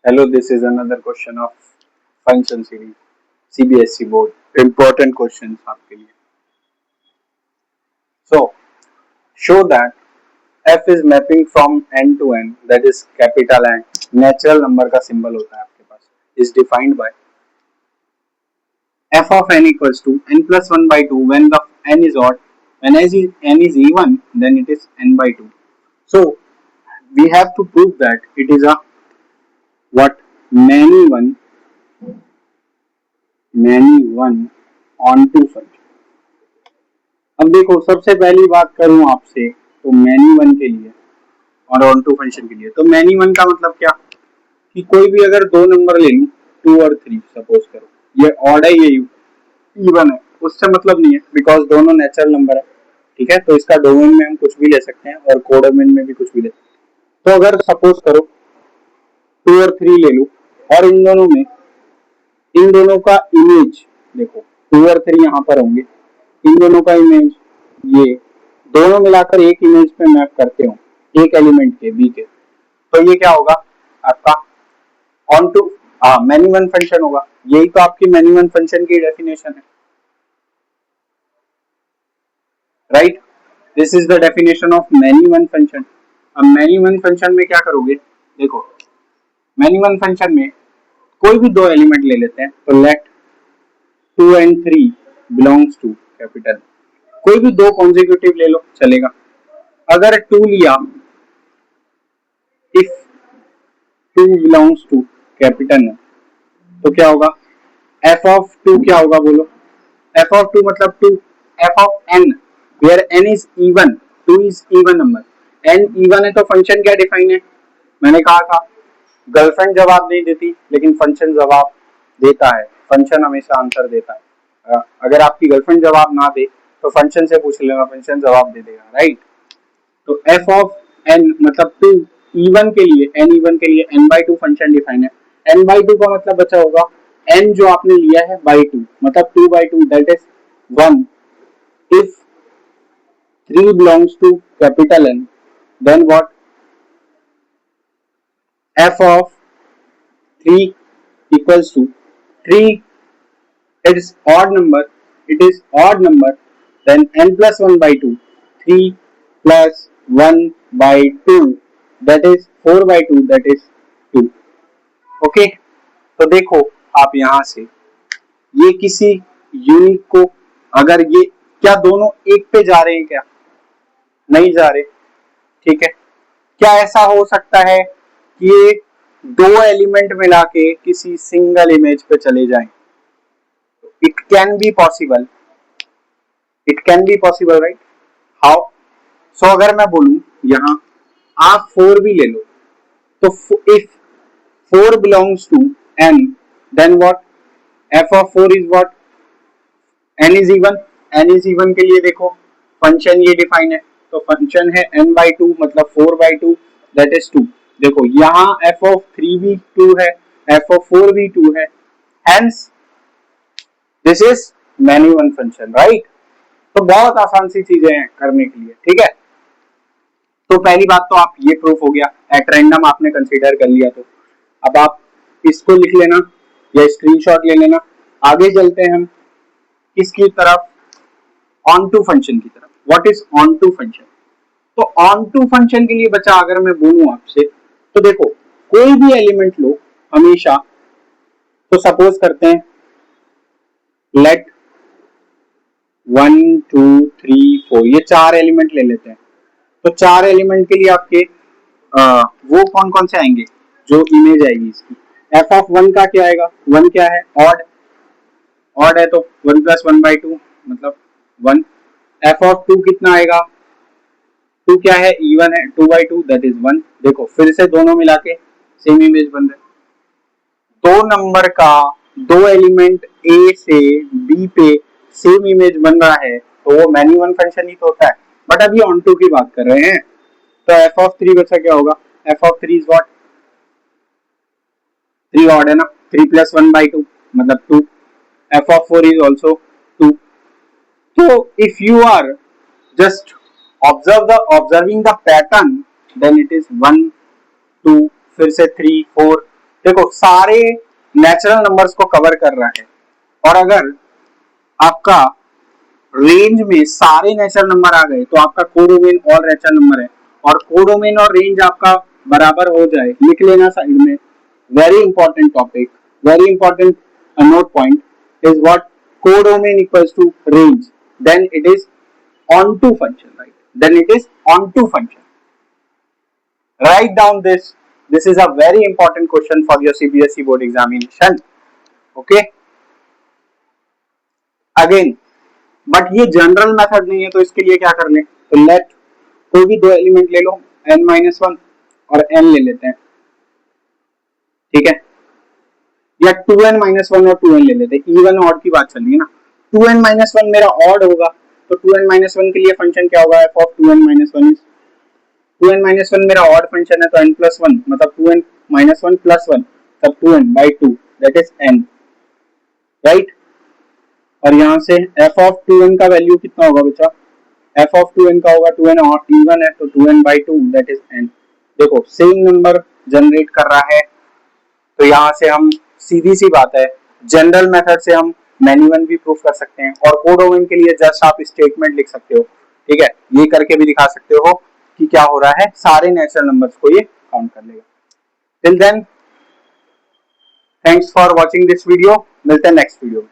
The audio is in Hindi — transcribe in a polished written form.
Hello, this is another question of function series, CBSE board. Important questions आपके लिए. So, show that f is mapping from n to n, that is capital N. Natural number का symbol होता है आपके पास. Is defined by f of n equals to n plus 1 by 2 when the n is odd. When n is even, then it is n by 2. So, we have to prove that it is a what many one onto function. अब देखो, सबसे पहली बात करूं आपसे तो मैनी वन के लिए और ऑन टू फंक्शन के लिए. तो मैनी वन का मतलब क्या कि कोई भी अगर दो नंबर ले लूं 2 और 3 सपोज करो, ये ऑड है ये इवन है, उससे मतलब नहीं है बिकॉज दोनों नेचुरल नंबर है. ठीक है, तो इसका डोमेन में हम कुछ भी ले सकते हैं और कोडोमेन में भी कुछ भी ले सकते हैं. तो अगर सपोज करो 2 और 3 ले लूं और इन दोनों का इमेज देखो, 2 और 3 यहाँ पर होंगे, इन दोनों का इमेज ये दोनों मिलाकर एक इमेज पे मैप करते हो एक एलिमेंट के बी के, तो ये क्या होगा आपका onto many one function होगा. यही तो आपकी मैनी वन फंक्शन की डेफिनेशन है, right. This is the definition of many one function. अब मैनी वन फंक्शन में क्या करोगे, देखो मैनी वन फंक्शन में कोई भी दो एलिमेंट ले लेते हैं. तो let 2 and 3 belongs to capital. कोई भी दो कॉन्जिक्यूटिव ले लो चलेगा. अगर 2 लिया, इफ 2 बिलोंग्स टू कैपिटल है तो क्या होगा, f ऑफ 2 क्या होगा बोलो. f ऑफ 2 मतलब 2, f of n where n is even, 2 is even number, n even है तो फंक्शन क्या डिफाइन है. मैंने कहा था गर्लफ्रेंड जवाब नहीं देती लेकिन फंक्शन जवाब देता है. फंक्शन हमेशा आंसर देता है. अगर आपकी गर्लफ्रेंड जवाब ना दे तो फंक्शन से पूछ लेना, फंक्शन जवाब दे देगा, राइट. तो f ऑफ n मतलब 2 इवन के लिए, n इवन के लिए n by 2 फंक्शन डिफाइन है. n by 2 का मतलब बचा होगा n जो आपने लिया है by 2 मतलब 2 by 2 that is 1. if 3 belongs to capital N, then what, f of 3 equals to 3, it is odd number, then n plus 1 by 2, 3 plus 1 by 2 that is 4 by 2 that is 2. Okay, तो देखो आप यहां से ये किसी यूनिक को, अगर ये क्या दोनों एक पे जा रहे हैं, क्या नहीं जा रहे. ठीक है, क्या ऐसा हो सकता है कि ये दो एलिमेंट मिला के किसी सिंगल इमेज पे चले जाएं. It can be possible, right. How, so अगर मैं बोलूं यहां आप 4 भी ले लो, तो if 4 belongs to n, then what, f of 4 is what, n is even. n is even के लिए देखो फंक्शन ये डिफाइन है, तो फंक्शन है n by 2 मतलब 4 by 2 that is 2. देखो यहाँ f of 3 भी 2 है, f of 4 भी 2 है, hence this is many one function, right. तो बहुत आसान सी चीजें हैं करने के लिए. ठीक है, तो पहली बात तो आप ये प्रूफ हो गया, एट रैंडम आपने कंसीडर कर लिया. तो अब आप इसको लिख लेना या स्क्रीनशॉट ले लेना. आगे चलते हैं हम किसकी तरफ, ऑन टू फंक्शन की तरफ. What is onto function. तो ऑन टू फंक्शन के लिए बचा अगर मैं बोलूं आपसे, तो देखो कोई भी एलिमेंट लो हमेशा, तो सपोज करते हैं लेट 1 2 3 4 ये 4 एलिमेंट ले लेते हैं. तो 4 एलिमेंट के लिए आपके वो कौन कौन से आएंगे जो इमेज आएगी इसकी. f ऑफ 1 का क्या आएगा, 1 क्या है ऑड है, तो 1 प्लस 1 बाई 2 मतलब 1. f ऑफ 2 कितना आएगा, 2 क्या है इवन है, 2 बाई 2 दैट इज 1. देखो फिर से दोनों मिला के सेम इमेज बन रहे. दो नंबर का दो एलिमेंट a से b पे सेम इमेज बन रहा है तो वो मैनी वन फंक्शन ही तो होता है. बट अभी ऑन टू की बात कर रहे हैं, तो f ऑफ 3 बचा क्या होगा, f of 3 is what, 3 odd है ना, 3 प्लस 1 बाई 2 मतलब 2. f of 4 is also 2. तो if you are just observing the pattern, then it is 1 2 फिर से 3 4 देखो सारे नेचुरल नंबर्स को कवर कर रहा है, और अगर आपका रेंज में सारे नेचुरल नंबर आ गए तो आपका कोडोमेन ऑल नेचुरल नंबर है, और कोडोमेन और रेंज आपका बराबर हो जाए, लिख लेना साइड में, very important topic, very important note point is what codomain equals to range, then it is onto function, right, then it is onto function. Write down this. This is a very important question for your CBSE board examination. Okay. Again, but ये जनरल मेथड नहीं है, तो इसके लिए क्या कर ले, तो लेट कोई भी दो एलिमेंट ले लो, n-1 और n ले लेते हैं, ठीक है, या 2n-1 और 2n ले लेते हैं, इवन ऑड की बात चल रही है ना. 2n-1 मेरा ऑड होगा, तो 2n-1 के लिए फंक्शन क्या होगा, f of 2n-1 is 2n-1 मेरा ऑड फंक्शन है, तो n+1 मतलब 2n-1 प्लस 1 तब 2n/2 that is n, right. और यहाँ से f of 2n का वैल्यू कितना होगा बच्चा, f of 2n का होगा 2n इवन है तो 2n/2 दैट इज n. देखो सेम नंबर जनरेट कर रहा है, तो यहाँ से हम सीधी सी बात है, जनरल मेथड से हम मैन्युअल भी प्रूफ कर सकते हैं, और कोडोमेन के लिए जस्ट आप स्टेटमेंट लिख सकते हो, ठीक है, ये करके भी दिखा सकते हो कि क्या हो रहा है, सारे नेचुरल नंबर्स को ये काउंट कर लेगा. Till then thanks for watching this video, मिलते हैं नेक्स्ट वीडियो में.